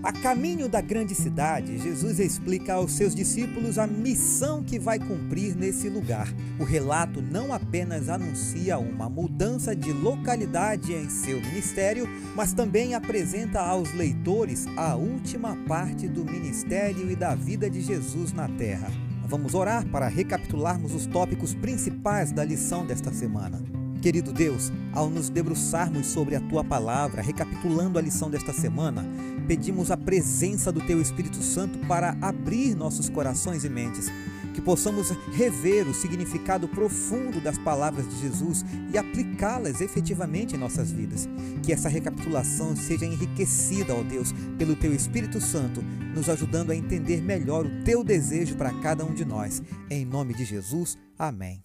A caminho da grande cidade, Jesus explica aos seus discípulos a missão que vai cumprir nesse lugar. O relato não apenas anuncia uma mudança de localidade em seu ministério, mas também apresenta aos leitores a última parte do ministério e da vida de Jesus na terra. Vamos orar para recapitularmos os tópicos principais da lição desta semana. Querido Deus, ao nos debruçarmos sobre a Tua Palavra, recapitulando a lição desta semana, pedimos a presença do Teu Espírito Santo para abrir nossos corações e mentes, que possamos rever o significado profundo das palavras de Jesus e aplicá-las efetivamente em nossas vidas. Que essa recapitulação seja enriquecida, ó Deus, pelo Teu Espírito Santo, nos ajudando a entender melhor o Teu desejo para cada um de nós. Em nome de Jesus, amém.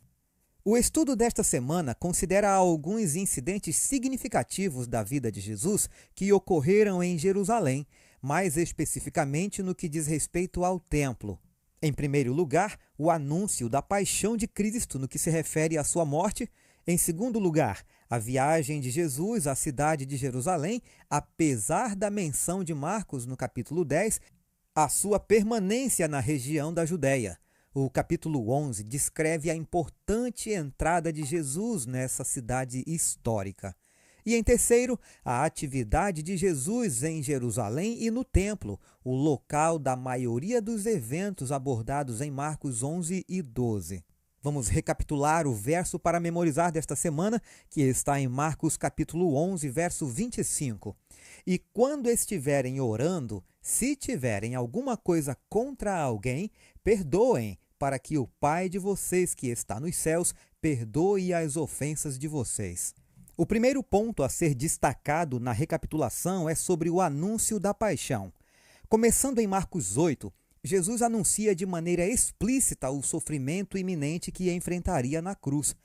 O estudo desta semana considera alguns incidentes significativos da vida de Jesus que ocorreram em Jerusalém, mais especificamente no que diz respeito ao templo. Em primeiro lugar, o anúncio da paixão de Cristo no que se refere à sua morte. Em segundo lugar, a viagem de Jesus à cidade de Jerusalém, apesar da menção de Marcos no capítulo 10, a sua permanência na região da Judéia. O capítulo 11 descreve a importante entrada de Jesus nessa cidade histórica. E em terceiro, a atividade de Jesus em Jerusalém e no templo, o local da maioria dos eventos abordados em Marcos 11 e 12. Vamos recapitular o verso para memorizar desta semana, que está em Marcos capítulo 11, verso 25. E quando estiverem orando, se tiverem alguma coisa contra alguém, perdoem, para que o Pai de vocês que está nos céus perdoe as ofensas de vocês. O primeiro ponto a ser destacado na recapitulação é sobre o anúncio da paixão. Começando em Marcos 8, Jesus anuncia de maneira explícita o sofrimento iminente que enfrentaria na cruz.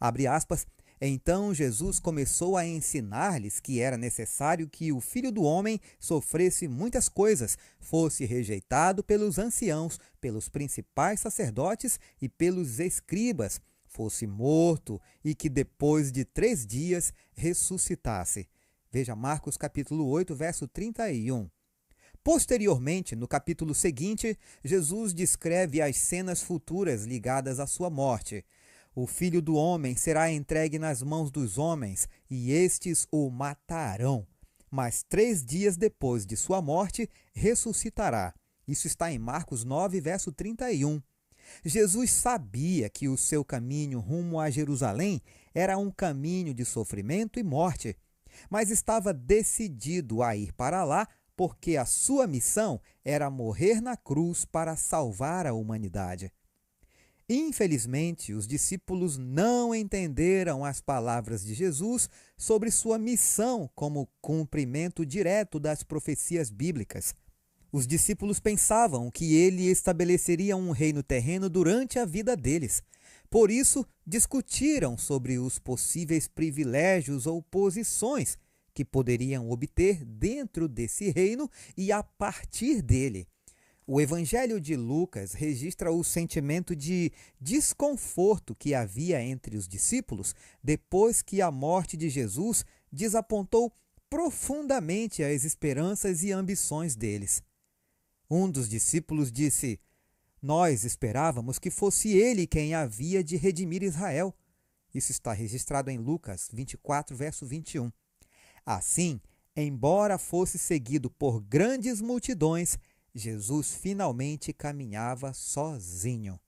Abre aspas, então Jesus começou a ensinar-lhes que era necessário que o Filho do Homem sofresse muitas coisas, fosse rejeitado pelos anciãos, pelos principais sacerdotes e pelos escribas, fosse morto e que depois de 3 dias ressuscitasse. Veja Marcos capítulo 8, verso 31. Posteriormente, no capítulo seguinte, Jesus descreve as cenas futuras ligadas à sua morte. O Filho do Homem será entregue nas mãos dos homens, e estes o matarão. Mas 3 dias depois de sua morte, ressuscitará. Isso está em Marcos 9, verso 31. Jesus sabia que o seu caminho rumo a Jerusalém era um caminho de sofrimento e morte, mas estava decidido a ir para lá porque a sua missão era morrer na cruz para salvar a humanidade. Infelizmente, os discípulos não entenderam as palavras de Jesus sobre sua missão como cumprimento direto das profecias bíblicas. Os discípulos pensavam que ele estabeleceria um reino terreno durante a vida deles. Por isso, discutiram sobre os possíveis privilégios ou posições que poderiam obter dentro desse reino e a partir dele. O Evangelho de Lucas registra o sentimento de desconforto que havia entre os discípulos depois que a morte de Jesus desapontou profundamente as esperanças e ambições deles. Um dos discípulos disse: "Nós esperávamos que fosse ele quem havia de redimir Israel." Isso está registrado em Lucas 24, verso 21. Assim, embora fosse seguido por grandes multidões, Jesus finalmente caminhava sozinho.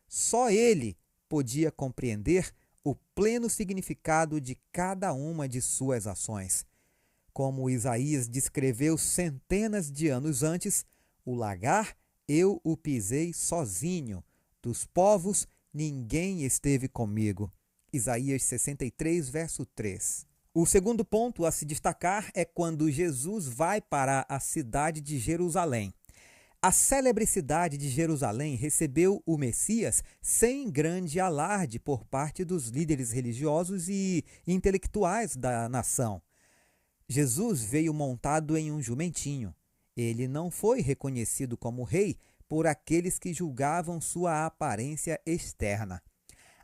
Só ele podia compreender o pleno significado de cada uma de suas ações. Como Isaías descreveu centenas de anos antes, o lagar eu o pisei sozinho, dos povos ninguém esteve comigo. Isaías 63, verso 3. O segundo ponto a se destacar é quando Jesus vai para a cidade de Jerusalém. A célebre cidade de Jerusalém recebeu o Messias sem grande alarde por parte dos líderes religiosos e intelectuais da nação. Jesus veio montado em um jumentinho. Ele não foi reconhecido como rei por aqueles que julgavam sua aparência externa.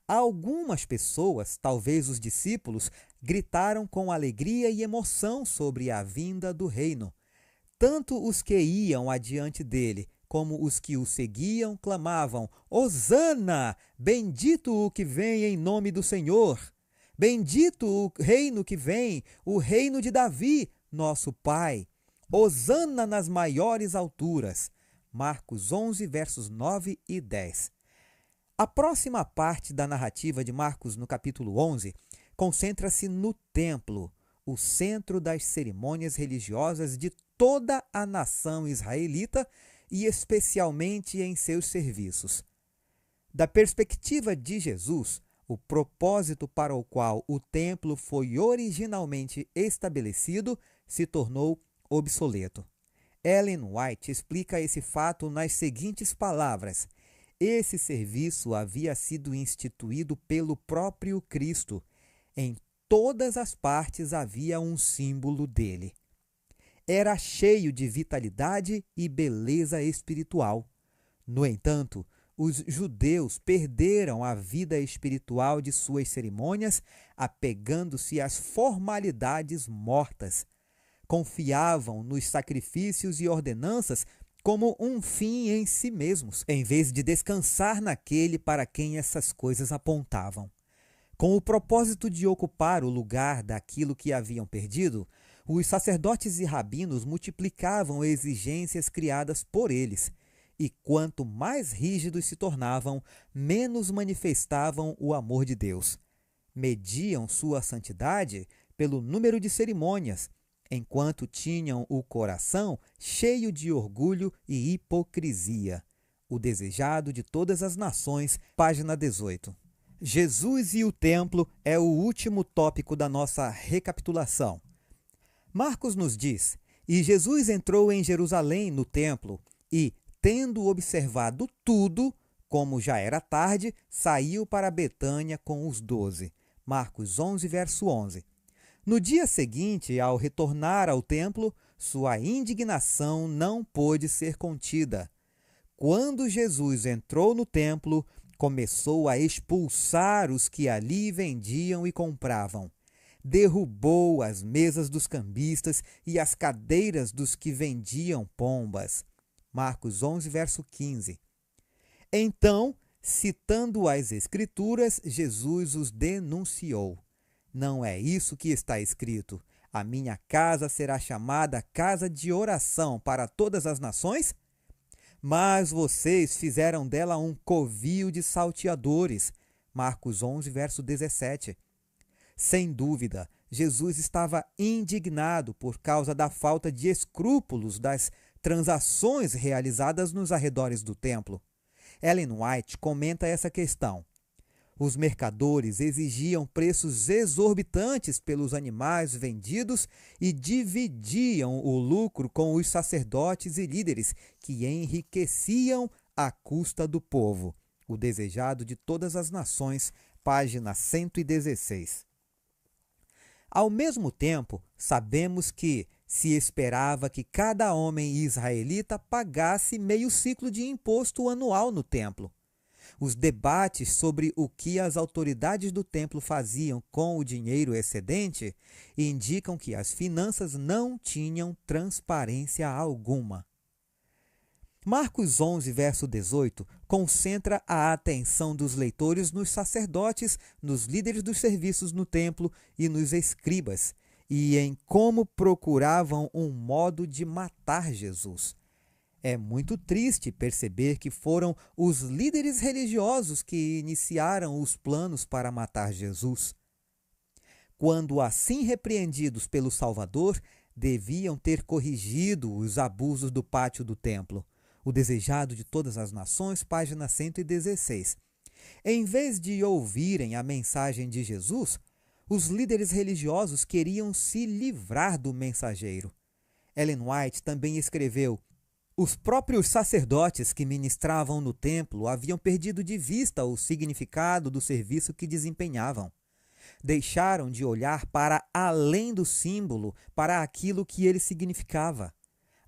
Algumas pessoas, talvez os discípulos, gritaram com alegria e emoção sobre a vinda do reino. Tanto os que iam adiante dele, como os que o seguiam, clamavam: Hosana! Bendito o que vem em nome do Senhor! Bendito o reino que vem, o reino de Davi, nosso pai! Hosana nas maiores alturas! Marcos 11, versos 9 e 10. A próxima parte da narrativa de Marcos, no capítulo 11, concentra-se no templo, o centro das cerimônias religiosas de toda a nação israelita e especialmente em seus serviços. Da perspectiva de Jesus, o propósito para o qual o templo foi originalmente estabelecido se tornou obsoleto. Ellen White explica esse fato nas seguintes palavras: esse serviço havia sido instituído pelo próprio Cristo. Em todas as partes havia um símbolo dele. Era cheio de vitalidade e beleza espiritual. No entanto, os judeus perderam a vida espiritual de suas cerimônias, apegando-se às formalidades mortas. Confiavam nos sacrifícios e ordenanças como um fim em si mesmos, em vez de descansar naquele para quem essas coisas apontavam. Com o propósito de ocupar o lugar daquilo que haviam perdido, os sacerdotes e rabinos multiplicavam exigências criadas por eles, e quanto mais rígidos se tornavam, menos manifestavam o amor de Deus. Mediam sua santidade pelo número de cerimônias, enquanto tinham o coração cheio de orgulho e hipocrisia. O desejado de todas as nações, página 18. Jesus e o templo é o último tópico da nossa recapitulação. Marcos nos diz: E Jesus entrou em Jerusalém no templo e, tendo observado tudo, como já era tarde, saiu para Betânia com os 12. Marcos 11, verso 11. No dia seguinte, ao retornar ao templo, sua indignação não pôde ser contida. Quando Jesus entrou no templo, começou a expulsar os que ali vendiam e compravam. Derrubou as mesas dos cambistas e as cadeiras dos que vendiam pombas. Marcos 11, verso 15. Então, citando as Escrituras, Jesus os denunciou. Não é isso que está escrito: a minha casa será chamada casa de oração para todas as nações? Mas vocês fizeram dela um covil de salteadores. Marcos 11, verso 17. Sem dúvida, Jesus estava indignado por causa da falta de escrúpulos das transações realizadas nos arredores do templo. Ellen White comenta essa questão. Os mercadores exigiam preços exorbitantes pelos animais vendidos e dividiam o lucro com os sacerdotes e líderes, que enriqueciam à custa do povo. O desejado de todas as nações, página 116. Ao mesmo tempo, sabemos que se esperava que cada homem israelita pagasse meio ciclo de imposto anual no templo. Os debates sobre o que as autoridades do templo faziam com o dinheiro excedente indicam que as finanças não tinham transparência alguma. Marcos 11, verso 18, concentra a atenção dos leitores nos sacerdotes, nos líderes dos serviços no templo e nos escribas, e em como procuravam um modo de matar Jesus. É muito triste perceber que foram os líderes religiosos que iniciaram os planos para matar Jesus. Quando assim repreendidos pelo Salvador, deviam ter corrigido os abusos do pátio do templo. O desejado de todas as nações, página 116. Em vez de ouvirem a mensagem de Jesus, os líderes religiosos queriam se livrar do mensageiro. Ellen White também escreveu: os próprios sacerdotes que ministravam no templo haviam perdido de vista o significado do serviço que desempenhavam. Deixaram de olhar para além do símbolo, para aquilo que ele significava.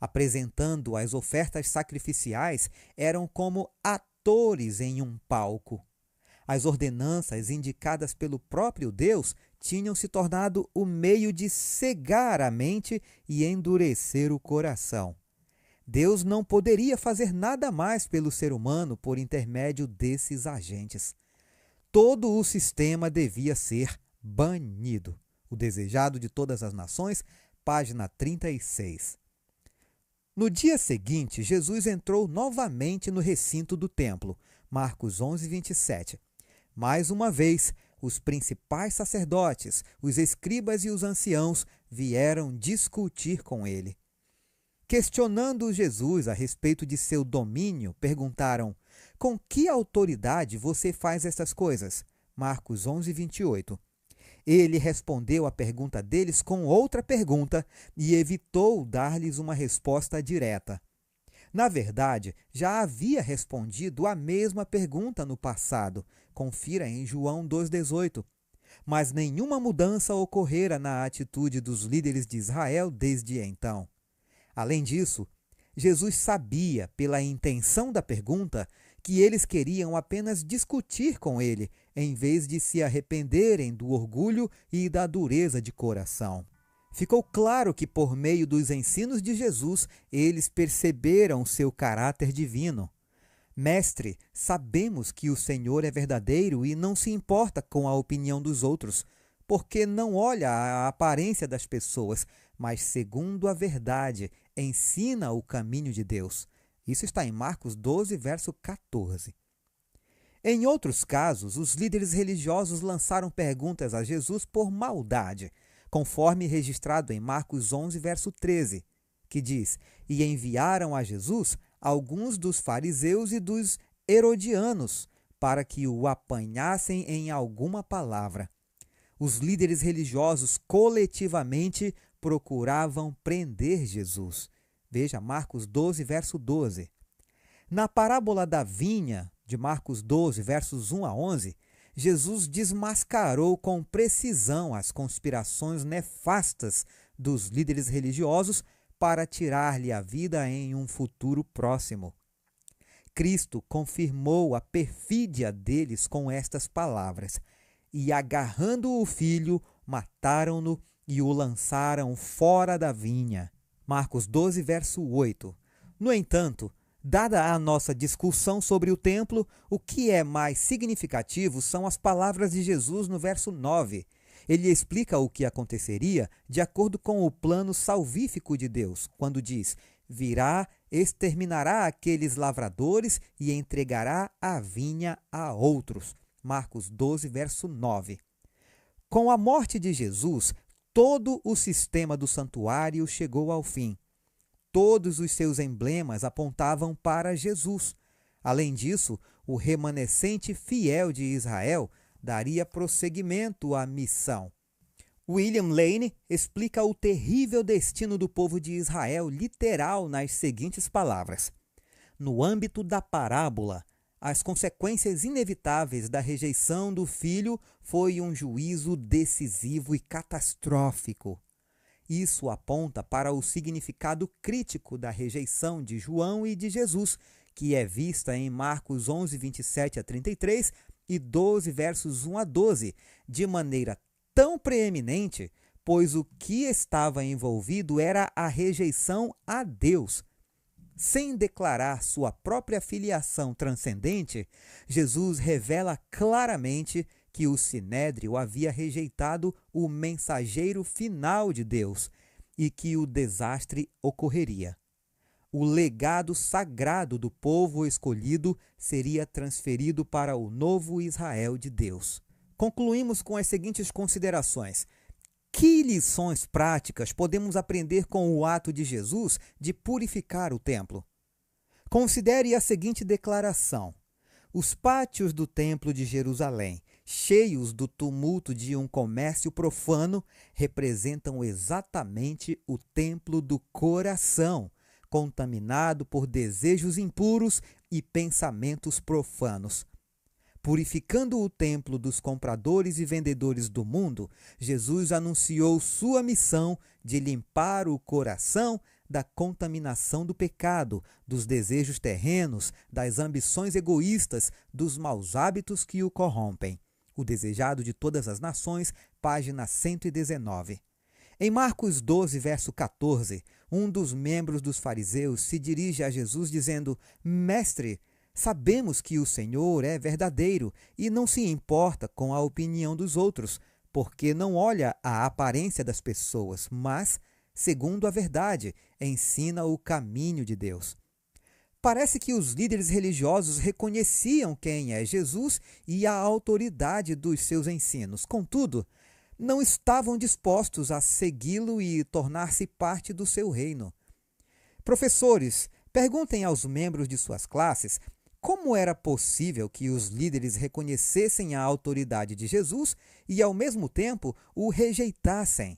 Apresentando as ofertas sacrificiais, eram como atores em um palco. As ordenanças indicadas pelo próprio Deus tinham se tornado o meio de cegar a mente e endurecer o coração. Deus não poderia fazer nada mais pelo ser humano por intermédio desses agentes. Todo o sistema devia ser banido. O Desejado de Todas as Nações, página 36. No dia seguinte, Jesus entrou novamente no recinto do templo, Marcos 11, 27. Mais uma vez, os principais sacerdotes, os escribas e os anciãos vieram discutir com ele. Questionando Jesus a respeito de seu domínio, perguntaram: com que autoridade você faz essas coisas? Marcos 11, 28. Ele respondeu à pergunta deles com outra pergunta e evitou dar-lhes uma resposta direta. Na verdade, já havia respondido a mesma pergunta no passado. Confira em João 2,18. Mas nenhuma mudança ocorrera na atitude dos líderes de Israel desde então. Além disso, Jesus sabia, pela intenção da pergunta, que eles queriam apenas discutir com ele, em vez de se arrependerem do orgulho e da dureza de coração. Ficou claro que, por meio dos ensinos de Jesus, eles perceberam seu caráter divino. Mestre, sabemos que o Senhor é verdadeiro e não se importa com a opinião dos outros, porque não olha a aparência das pessoas, mas, segundo a verdade, ensina o caminho de Deus. Isso está em Marcos 12, verso 14. Em outros casos, os líderes religiosos lançaram perguntas a Jesus por maldade, conforme registrado em Marcos 11, verso 13, que diz: e enviaram a Jesus alguns dos fariseus e dos herodianos, para que o apanhassem em alguma palavra. Os líderes religiosos coletivamente procuravam prender Jesus. Veja Marcos 12, verso 12. Na parábola da vinha, de Marcos 12, versos 1 a 11, Jesus desmascarou com precisão as conspirações nefastas dos líderes religiosos para tirar-lhe a vida em um futuro próximo. Cristo confirmou a perfídia deles com estas palavras: e agarrando o filho, mataram-no e o lançaram fora da vinha. Marcos 12, verso 8. No entanto, dada a nossa discussão sobre o templo, o que é mais significativo são as palavras de Jesus no verso 9. Ele explica o que aconteceria de acordo com o plano salvífico de Deus, quando diz: virá, exterminará aqueles lavradores e entregará a vinha a outros. Marcos 12, verso 9. Com a morte de Jesus, todo o sistema do santuário chegou ao fim. Todos os seus emblemas apontavam para Jesus. Além disso, o remanescente fiel de Israel daria prosseguimento à missão. William Lane explica o terrível destino do povo de Israel literal nas seguintes palavras: no âmbito da parábola, as consequências inevitáveis da rejeição do filho foi um juízo decisivo e catastrófico. Isso aponta para o significado crítico da rejeição de João e de Jesus, que é vista em Marcos 11, 27 a 33 e 12, versos 1 a 12, de maneira tão preeminente, pois o que estava envolvido era a rejeição a Deus. Sem declarar sua própria filiação transcendente, Jesus revela claramente que o Sinédrio havia rejeitado o mensageiro final de Deus e que o desastre ocorreria. O legado sagrado do povo escolhido seria transferido para o novo Israel de Deus. Concluímos com as seguintes considerações. Que lições práticas podemos aprender com o ato de Jesus de purificar o templo? Considere a seguinte declaração: os pátios do templo de Jerusalém, cheios do tumulto de um comércio profano, representam exatamente o templo do coração, contaminado por desejos impuros e pensamentos profanos. Purificando o templo dos compradores e vendedores do mundo, Jesus anunciou sua missão de limpar o coração da contaminação do pecado, dos desejos terrenos, das ambições egoístas, dos maus hábitos que o corrompem. O Desejado de Todas as Nações, página 119. Em Marcos 12, verso 14, um dos membros dos fariseus se dirige a Jesus dizendo: Mestre, sabemos que o Senhor é verdadeiro e não se importa com a opinião dos outros, porque não olha a aparência das pessoas, mas, segundo a verdade, ensina o caminho de Deus. Parece que os líderes religiosos reconheciam quem é Jesus e a autoridade dos seus ensinos. Contudo, não estavam dispostos a segui-lo e tornar-se parte do seu reino. Professores, perguntem aos membros de suas classes como era possível que os líderes reconhecessem a autoridade de Jesus e, ao mesmo tempo, o rejeitassem.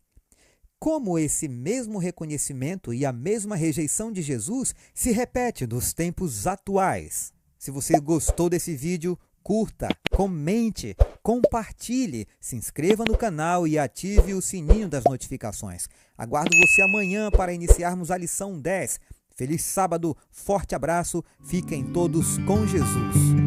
Como esse mesmo reconhecimento e a mesma rejeição de Jesus se repete nos tempos atuais. Se você gostou desse vídeo, curta, comente, compartilhe, se inscreva no canal e ative o sininho das notificações. Aguardo você amanhã para iniciarmos a lição 10. Feliz sábado, forte abraço, fiquem todos com Jesus.